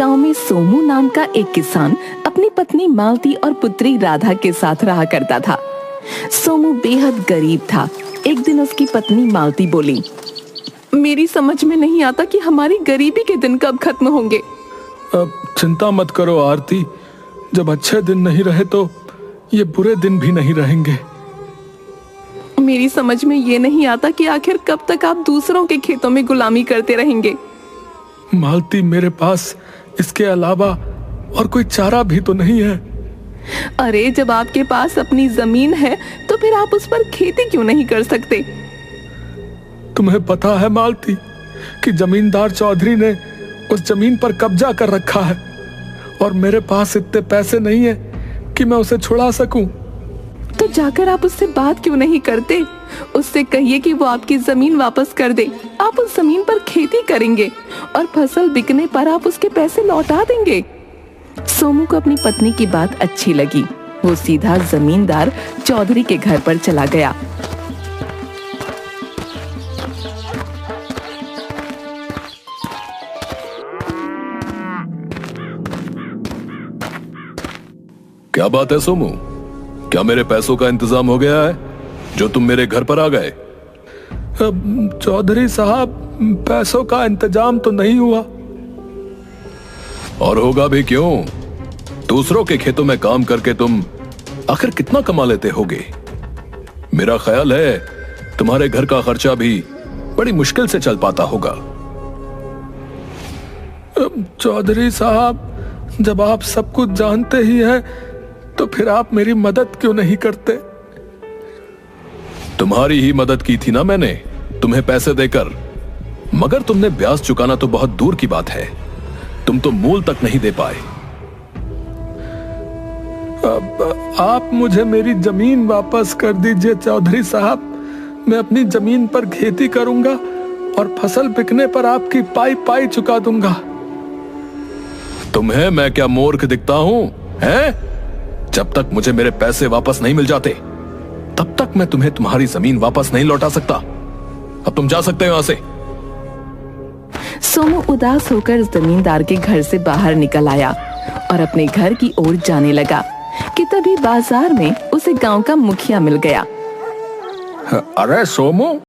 गांव में सोमू नाम का एक किसान अपनी पत्नी मालती और पुत्री राधा के साथ रहा करता था। सोमू बेहद गरीब था। एक दिन उसकी पत्नी मालती बोली, मेरी समझ में नहीं आता कि हमारी गरीबी के दिन कब खत्म होंगे। अब चिंता मत करो आरती, जब अच्छे दिन नहीं रहे तो ये बुरे दिन भी नहीं रहेंगे। मेरी समझ में ये नहीं आता कि आखिर कब तक आप दूसरों के खेतों में गुलामी करते रहेंगे। मालती, मेरे पास इसके अलावा और कोई चारा भी तो नहीं है। अरे जब आपके पास अपनी जमीन है तो फिर आप उस पर खेती क्यों नहीं कर सकते? तुम्हें पता है मालती कि जमींदार चौधरी ने उस जमीन पर कब्जा कर रखा है और मेरे पास इतने पैसे नहीं है कि मैं उसे छुड़ा सकूं। तो जाकर आप उससे बात क्यों नहीं करते? उससे कहिए कि वो आपकी जमीन वापस कर दे। आप उस जमीन पर खेती करेंगे और फसल बिकने पर आप उसके पैसे लौटा देंगे। सोमू को अपनी पत्नी की बात अच्छी लगी। वो सीधा जमींदार चौधरी के घर पर चला गया। क्या बात है सोमू, क्या मेरे पैसों का इंतजाम हो गया है जो तुम मेरे घर पर आ गए? चौधरी साहब, पैसों का इंतजाम तो नहीं हुआ। और होगा भी क्यों? दूसरों के खेतों में काम करके तुम आखिर कितना कमा लेते होगे? मेरा ख्याल है तुम्हारे घर का खर्चा भी बड़ी मुश्किल से चल पाता होगा। चौधरी साहब, जब आप सब कुछ जानते ही हैं तो फिर आप मेरी मदद क्यों नहीं करते? तुम्हारी ही मदद की थी ना मैंने, तुम्हें पैसे देकर, मगर तुमने ब्याज चुकाना तो बहुत दूर की बात है, तुम तो मूल तक नहीं दे पाए। अब आप मुझे मेरी जमीन वापस कर दीजिए चौधरी साहब। मैं अपनी जमीन पर खेती करूंगा और फसल बिकने पर आपकी पाई पाई चुका दूंगा। तुम्हें मैं क्या मूर्ख दिखता हूं, हैं? जब तक मुझे मेरे पैसे वापस नहीं मिल जाते तब तक मैं तुम्हें तुम्हारी जमीन वापस नहीं लौटा सकता। अब तुम जा सकते हो यहां से। सोमू उदास होकर जमींदार के घर से बाहर निकल आया और अपने घर की ओर जाने लगा कि तभी बाजार में उसे गांव का मुखिया मिल गया। अरे सोमू,